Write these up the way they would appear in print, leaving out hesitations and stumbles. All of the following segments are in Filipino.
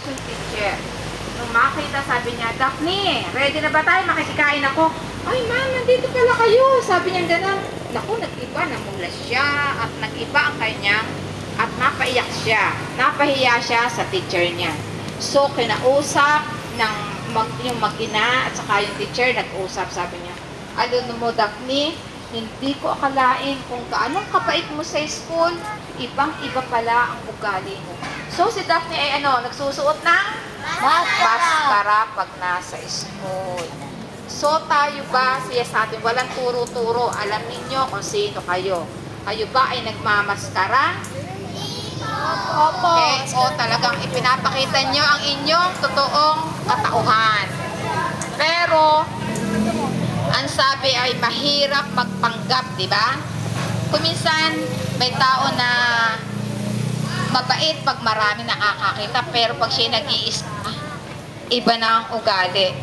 yung teacher. Nung makita, sabi niya, Daphne, ready na ba tayo? Makikikain ako. Ay, ma'am, nandito pala kayo. Sabi niya gano'n. Naku, nag-iba, namulas siya. At nag-iba ang kanyang, at napaiyak siya. Napahiya siya sa teacher niya. So, kinausap ng yung mag-ina at saka yung teacher, nag-usap, sabi niya, alam mo, Daphne, hindi ko akalain kung gaanong kapait mo sa school, ibang-iba pala ang ugali mo. So, si Daphne ay nagsusuot ng maskara pag nasa school. So, tayo ba, siya sa atin, walang turo-turo, alam ninyo kung sino kayo. Kayo ba ay nagmamaskara? Opo. Okay, so talagang ipinapakita nyo ang inyong totoong katauhan. Pero, ang sabi ay mahirap magpanggap, di ba? Kuminsan, may tao na mabait pag marami nakakakita, pero pag siya nag-iisa, iba na ang ugali.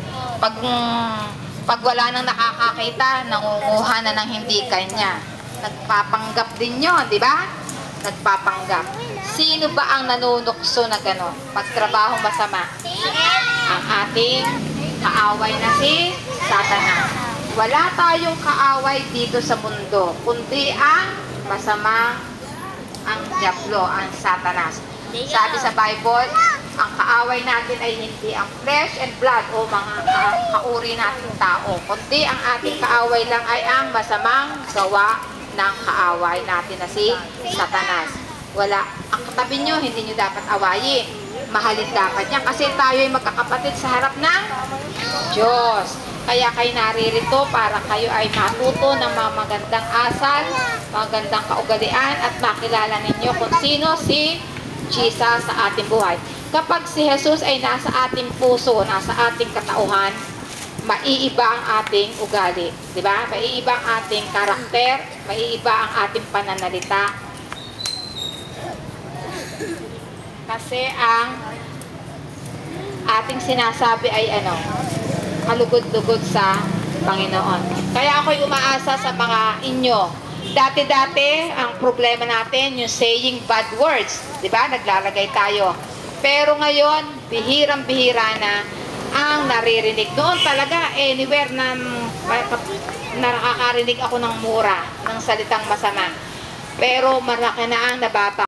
Pag wala nang nakakakita, nangunguha na ng hindi kanya. Nagpapanggap din yun, di ba? Nagpapanggap. Sino ba ang nanunukso na gano'n? Pagtrabaho masama? Ang ating kaaway na si Satanas. Wala tayong kaaway dito sa mundo, kundi ang masama, ang diablo, ang Satanas. Sabi sa Bible, ang kaaway natin ay hindi ang flesh and blood o mga kauri nating tao, kundi ang ating kaaway lang ay ang masamang gawa ng kaaway natin na si Satanas. Wala. Ang katabi nyo, hindi nyo dapat awayin. Mahalin dapat niya kasi tayo ay magkakapatid sa harap ng Diyos. Kaya kayo naririto para kayo ay matuto ng mga magandang asal, magandang kaugalian at makilala ninyo kung sino si Jesus sa ating buhay. Kapag si Jesus ay nasa ating puso, nasa ating katauhan, maiiba ang ating ugali. Diba? Maiiba ang ating karakter, maiiba ang ating pananalita. Kasi ang ating sinasabi ay kalugod-lugod sa Panginoon. Kaya ako'y umaasa sa mga inyo. Dati-dati, ang problema natin, yung saying bad words. Diba? Naglalagay tayo. Pero ngayon, bihirang-bihira na ang naririnig. Doon talaga, anywhere na nakakarinig ako ng mura, ng salitang masama. Pero marami na ang nabata.